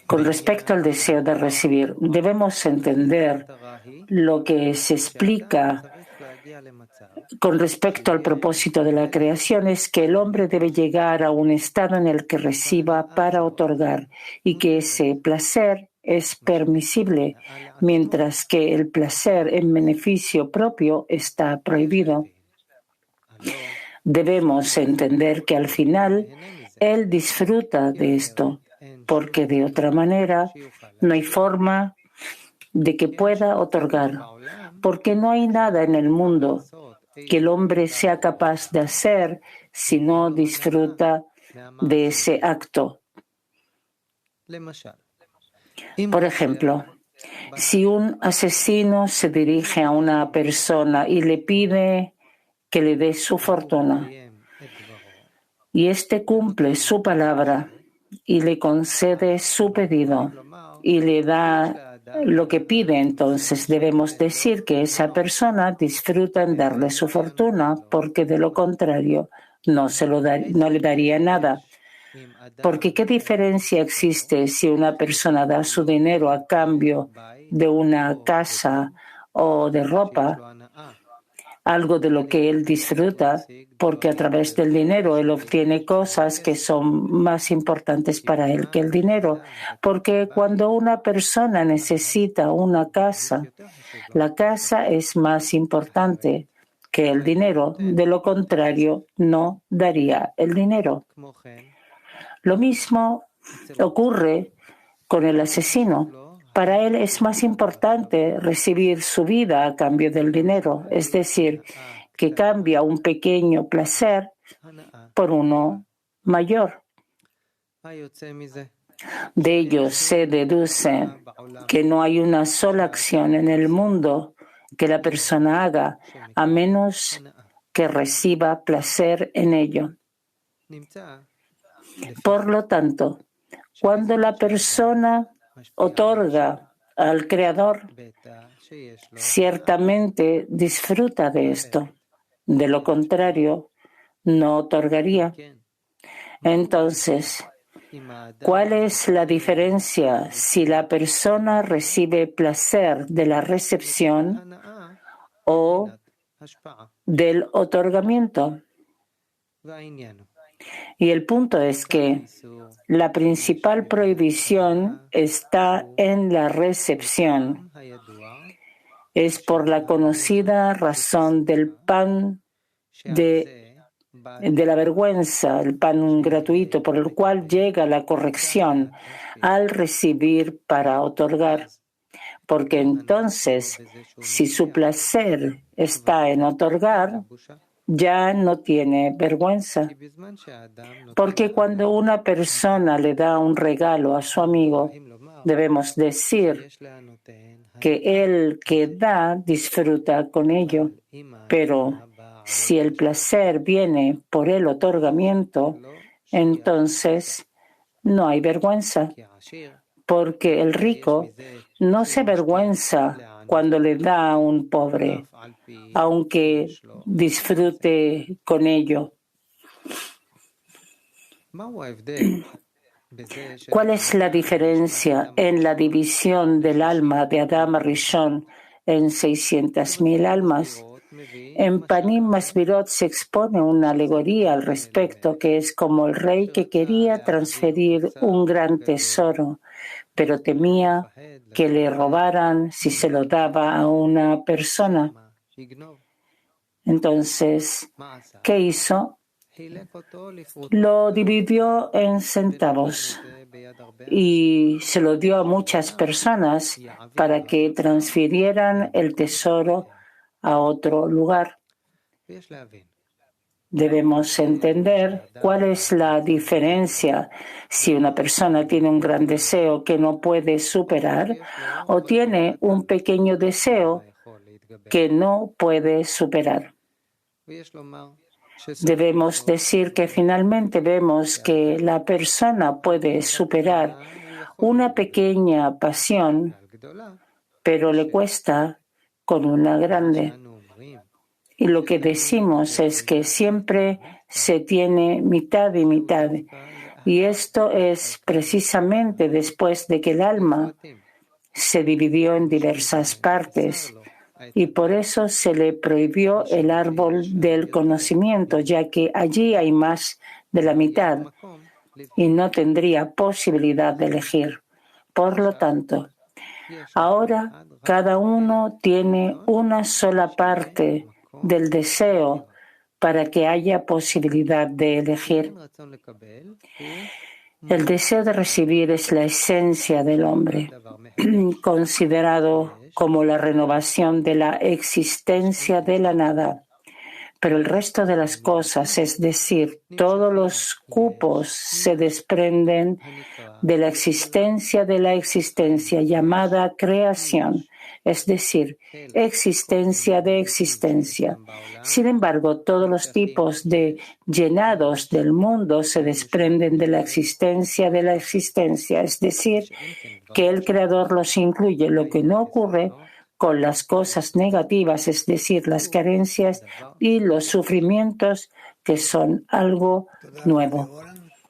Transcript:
Con respecto al deseo de recibir, debemos entender lo que se explica con respecto al propósito de la creación es que el hombre debe llegar a un estado en el que reciba para otorgar y que ese placer es permisible, mientras que el placer en beneficio propio está prohibido. Debemos entender que al final él disfruta de esto, porque de otra manera no hay forma de que pueda otorgar, porque no hay nada en el mundo que el hombre sea capaz de hacer si no disfruta de ese acto. Por ejemplo, si un asesino se dirige a una persona y le pide que le dé su fortuna, y éste cumple su palabra y le concede su pedido y le da lo que pide, entonces debemos decir que esa persona disfruta en darle su fortuna, porque de lo contrario no le daría nada. Porque ¿qué diferencia existe si una persona da su dinero a cambio de una casa o de ropa? Algo de lo que él disfruta, porque a través del dinero él obtiene cosas que son más importantes para él que el dinero. Porque cuando una persona necesita una casa, la casa es más importante que el dinero. De lo contrario, no daría el dinero. Lo mismo ocurre con el asesino. Para él es más importante recibir su vida a cambio del dinero, es decir, que cambia un pequeño placer por uno mayor. De ello se deduce que no hay una sola acción en el mundo que la persona haga a menos que reciba placer en ello. Por lo tanto, cuando la persona otorga al Creador, ciertamente disfruta de esto. De lo contrario, no otorgaría. Entonces, ¿cuál es la diferencia si la persona recibe placer de la recepción o del otorgamiento? Y el punto es que la principal prohibición está en la recepción. Es por la conocida razón del pan de la vergüenza, el pan gratuito, por el cual llega la corrección al recibir para otorgar. Porque entonces, si su placer está en otorgar, ya no tiene vergüenza. Porque cuando una persona le da un regalo a su amigo, debemos decir que el que da disfruta con ello. Pero si el placer viene por el otorgamiento, entonces no hay vergüenza. Porque el rico no se avergüenza cuando le da a un pobre, aunque disfrute con ello. ¿Cuál es la diferencia en la división del alma de Adam Rishon en 600,000 almas? En Panim Masbirot se expone una alegoría al respecto, que es como el rey que quería transferir un gran tesoro, pero temía que le robaran si se lo daba a una persona. Entonces, ¿qué hizo? Lo dividió en centavos y se lo dio a muchas personas para que transfirieran el tesoro a otro lugar. Debemos entender cuál es la diferencia si una persona tiene un gran deseo que no puede superar o tiene un pequeño deseo que no puede superar. Debemos decir que finalmente vemos que la persona puede superar una pequeña pasión, pero le cuesta con una grande. Y lo que decimos es que siempre se tiene mitad y mitad. Y esto es precisamente después de que el alma se dividió en diversas partes. Y por eso se le prohibió el árbol del conocimiento, ya que allí hay más de la mitad y no tendría posibilidad de elegir. Por lo tanto, ahora cada uno tiene una sola parte del deseo para que haya posibilidad de elegir. El deseo de recibir es la esencia del hombre, considerado como la renovación de la existencia de la nada. Pero el resto de las cosas, es decir, todos los cupos, se desprenden de la existencia llamada creación, es decir, existencia de existencia. Sin embargo, todos los tipos de llenados del mundo se desprenden de la existencia, es decir, que el Creador los incluye, lo que no ocurre con las cosas negativas, es decir, las carencias y los sufrimientos, que son algo nuevo.